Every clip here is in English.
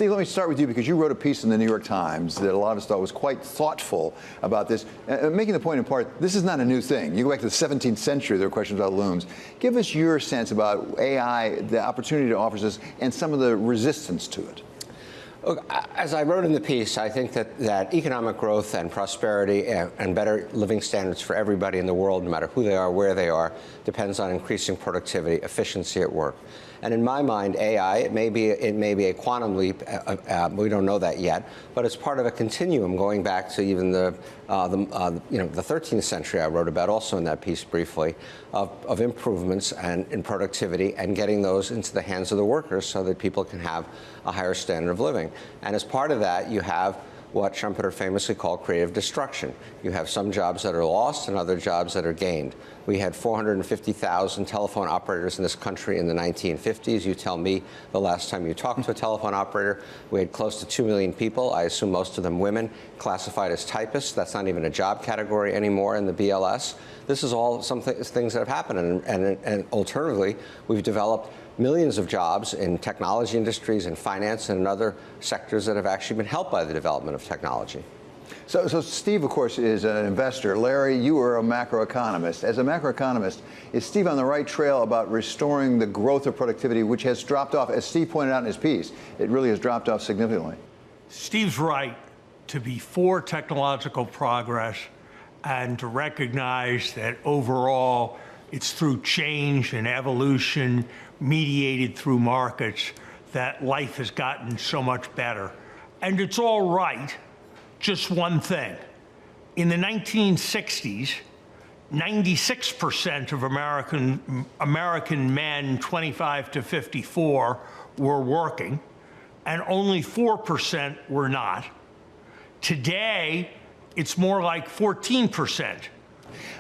Steve, let me start with you because you wrote a piece in the New York Times that a lot of us thought was quite thoughtful about this, making the point in part, this is not a new thing. You go back to the 17th century, there were questions about looms. Give us your sense about AI, the opportunity it offers us, and some of the resistance to it. Look, as I wrote in the piece, I think that economic growth and prosperity and better living standards for everybody in the world, no matter who they are, where they are, depends on increasing productivity, efficiency at work. And in my mind, AI, it may be a quantum leap. We don't know that yet, but it's part of a continuum going back to even the 13th century. I wrote about also in that piece briefly of improvements in productivity and getting those into the hands of the workers so that people can have a higher standard of living. And as part of that, you have what Schumpeter famously called creative destruction. You have some jobs that are lost and other jobs that are gained. We had 450,000 telephone operators in this country in the 1950s. You tell me the last time you talked to a telephone operator. We had close to 2 million people, I assume most of them women, classified as typists. That's not even a job category anymore in the BLS. This is all some things that have happened. And alternatively, we've developed millions of jobs in technology industries and finance and in other sectors that have actually been helped by the development of technology. So Steve, of course, is an investor. Larry, you are a macroeconomist. As a macroeconomist, is Steve on the right trail about restoring the growth of productivity, which has dropped off, as Steve pointed out in his piece? It really has dropped off significantly. Steve's right to be for technological progress and to recognize that overall it's through change and evolution mediated through markets that life has gotten so much better. And it's all right, just one thing. In the 1960s, 96% of American men 25 to 54 were working, and only 4% were not. Today, it's more like 14%.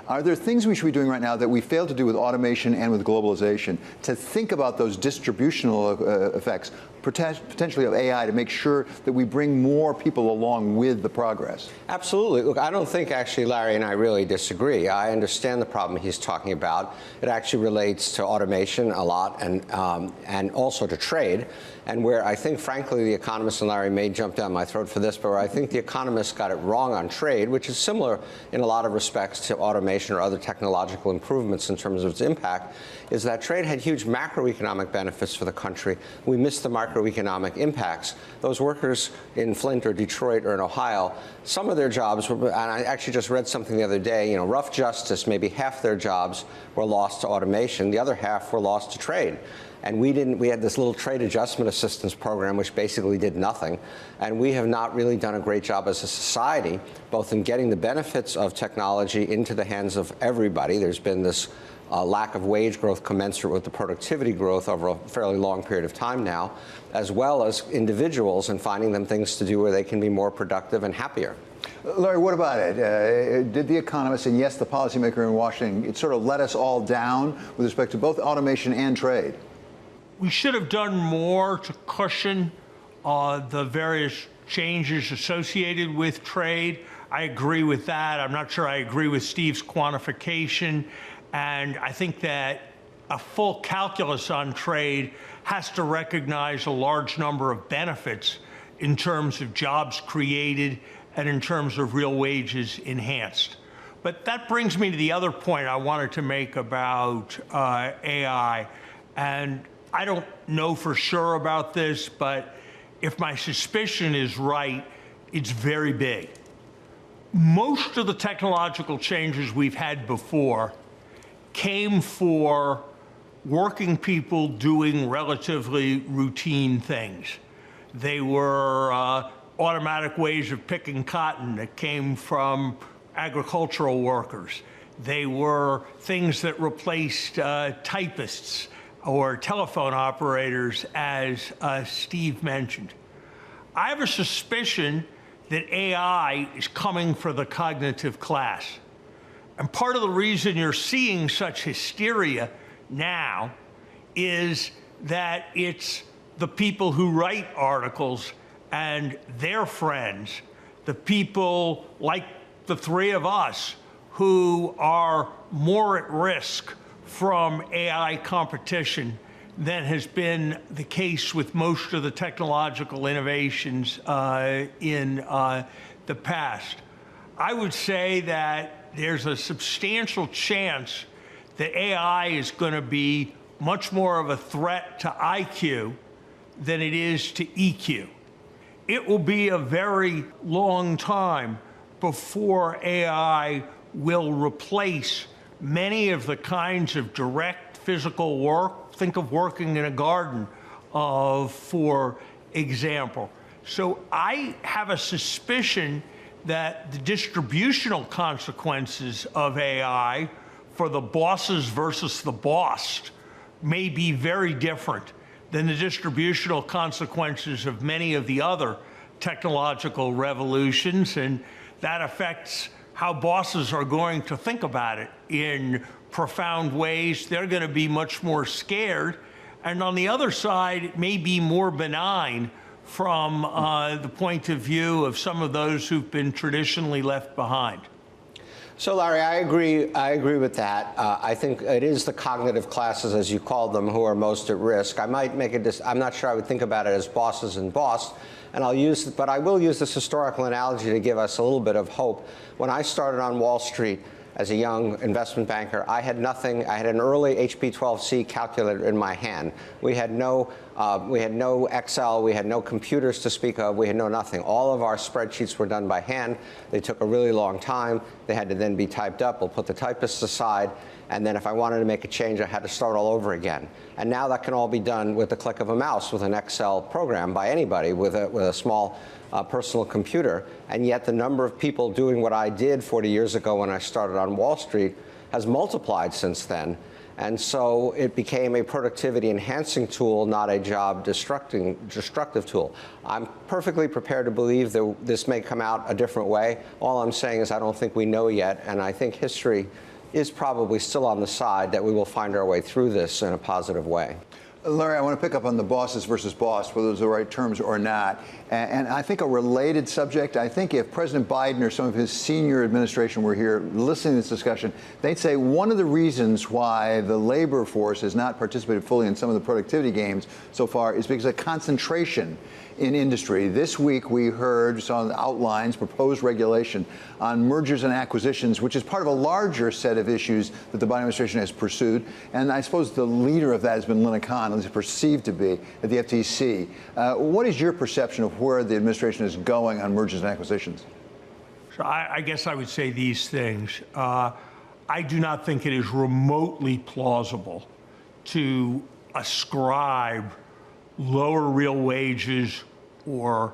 Are there things we should be doing right now that we fail to do with automation and with globalization to think about those distributional effects, potentially of AI, to make sure that we bring more people along with the progress? Absolutely. Look, I don't think actually Larry and I really disagree. I understand the problem he's talking about. It actually relates to automation a lot and also to trade. And where I think, frankly, the economists, and Larry may jump down my throat for this, but where I think the economists got it wrong on trade, which is similar in a lot of respects to automation or other technological improvements in terms of its impact, is that trade had huge macroeconomic benefits for the country. We missed the macroeconomic impacts. Those workers in Flint or Detroit or in Ohio, some of their jobs were, and I actually just read something the other day, rough justice, maybe half their jobs were lost to automation, the other half were lost to trade. And we had this little trade adjustment assistance program which basically did nothing. And we have not really done a great job as a society, both in getting the benefits of technology into the hands of everybody. There's been this lack of wage growth commensurate with the productivity growth over a fairly long period of time now, as well as individuals and finding them things to do where they can be more productive and happier. Larry, what about it? Did the economists, and yes, the policymaker in Washington, it sort of let us all down with respect to both automation and trade? We should have done more to cushion the various changes associated with trade. I agree with that. I'm not sure I agree with Steve's quantification. And I think that a full calculus on trade has to recognize a large number of benefits in terms of jobs created and in terms of real wages enhanced. But that brings me to the other point I wanted to make about AI. And I don't know for sure about this, but if my suspicion is right, it's very big. Most of the technological changes we've had before came for working people doing relatively routine things. They were automatic ways of picking cotton that came from agricultural workers. They were things that replaced typists or telephone operators, as Steve mentioned. I have a suspicion that AI is coming for the cognitive class. And part of the reason you're seeing such hysteria now is that it's the people who write articles and their friends, the people like the three of us who are more at risk from AI competition than has been the case with most of the technological innovations in the past. I would say that there's a substantial chance that AI is going to be much more of a threat to IQ than it is to EQ. It will be a very long time before AI will replace many of the kinds of direct physical work. Think of working in a garden, for example. So I have a suspicion that the distributional consequences of AI for the bosses versus the bossed may be very different than the distributional consequences of many of the other technological revolutions, and that affects how bosses are going to think about it in profound ways. They're going to be much more scared, and on the other side, it may be more benign from the point of view of some of those who've been traditionally left behind. So, Larry, I agree with that. I think it is the cognitive classes, as you call them, who are most at risk. I might make I'm not sure I would think about it as bosses and boss, and but I will use this historical analogy to give us a little bit of hope. When I started on Wall Street as a young investment banker, I had nothing. I had an early HP-12C calculator in my hand. We had no Excel. We had no computers to speak of. We had no nothing. All of our spreadsheets were done by hand. They took a really long time. They had to then be typed up. We'll put the typists aside. And then if I wanted to make a change, I had to start all over again. And now that can all be done with the click of a mouse with an Excel program by anybody with a small personal computer. And yet the number of people doing what I did 40 years ago when I started on Wall Street has multiplied since then. And so it became a productivity enhancing tool, not a job destructive tool. I'm perfectly prepared to believe that this may come out a different way. All I'm saying is I don't think we know yet, and I think history is probably still on the side that we will find our way through this in a positive way. Larry, I want to pick up on the bosses versus boss, whether those are the right terms or not. And I think a related subject, I think if President Biden or some of his senior administration were here listening to this discussion, they'd say one of the reasons why the labor force has not participated fully in some of the productivity gains so far is because of concentration in industry. This week we heard some outlines, proposed regulation on mergers and acquisitions, which is part of a larger set of issues that the Biden administration has pursued. And I suppose the leader of that has been Lina Khan, at least perceived to be, at the FTC. What is your perception of where the administration is going on mergers and acquisitions? So I guess I would say these things. I do not think it is remotely plausible to ascribe lower real wages or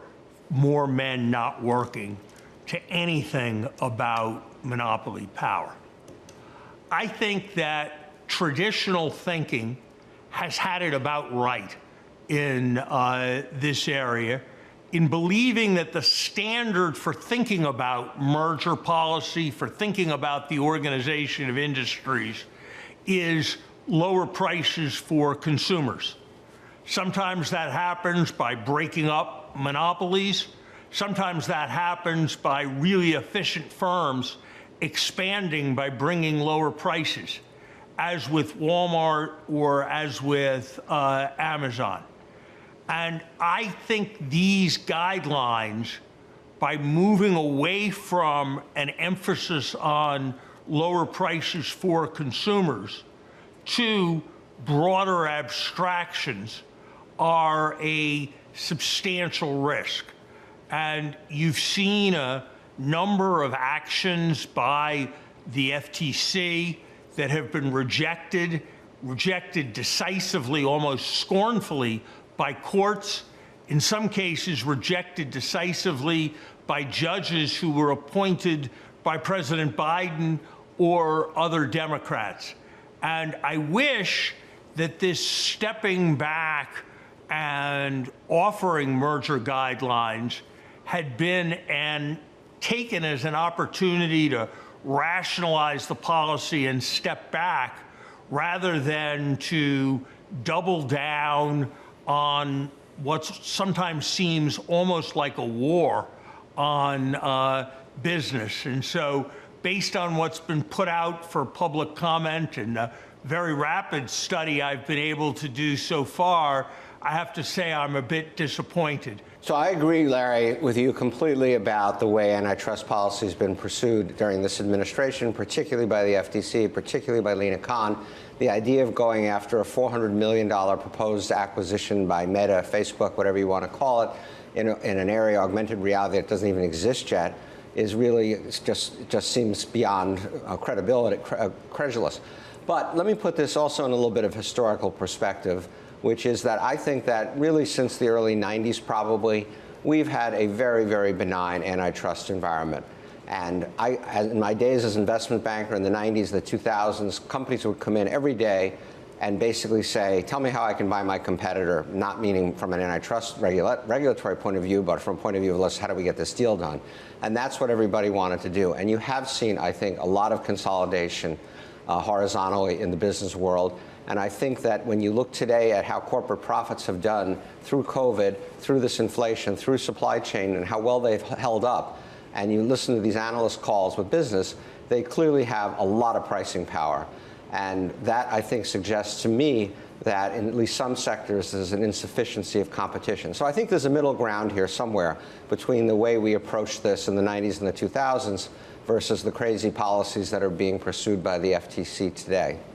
more men not working to anything about monopoly power. I think that traditional thinking has had it about right in this area, in believing that the standard for thinking about merger policy, for thinking about the organization of industries, is lower prices for consumers. Sometimes that happens by breaking up monopolies. Sometimes that happens by really efficient firms expanding by bringing lower prices, as with Walmart or as with Amazon. And I think these guidelines, by moving away from an emphasis on lower prices for consumers to broader abstractions, are a substantial risk. And you've seen a number of actions by the FTC that have been rejected decisively, almost scornfully, by courts, in some cases rejected decisively by judges who were appointed by President Biden or other Democrats. And I wish that this stepping back and offering merger guidelines had been taken as an opportunity to rationalize the policy and step back, rather than to double down on what sometimes seems almost like a war on business. And so, based on what's been put out for public comment and very rapid study I've been able to do so far, I have to say I'm a bit disappointed. So I agree, Larry, with you completely about the way antitrust policy has been pursued during this administration, particularly by the FTC, particularly by Lina Khan. The idea of going after a $400 million proposed acquisition by Meta, Facebook, whatever you want to call it, in an area, augmented reality, that doesn't even exist yet, is really just seems beyond credibility, credulous. But let me put this also in a little bit of historical perspective, which is that I think that really since the early 90s probably, we've had a very, very benign antitrust environment. And in my days as investment banker in the 90s, the 2000s, companies would come in every day and basically say, tell me how I can buy my competitor, not meaning from an antitrust regulatory point of view, but from a point of view of, how do we get this deal done? And that's what everybody wanted to do. And you have seen, I think, a lot of consolidation horizontally in the business world. And I think that when you look today at how corporate profits have done through COVID, through this inflation, through supply chain, and how well they've held up, and you listen to these analyst calls with business, they clearly have a lot of pricing power. And that, I think, suggests to me that in at least some sectors there's an insufficiency of competition. So I think there's a middle ground here somewhere between the way we approached this in the 90s and the 2000s versus the crazy policies that are being pursued by the FTC today.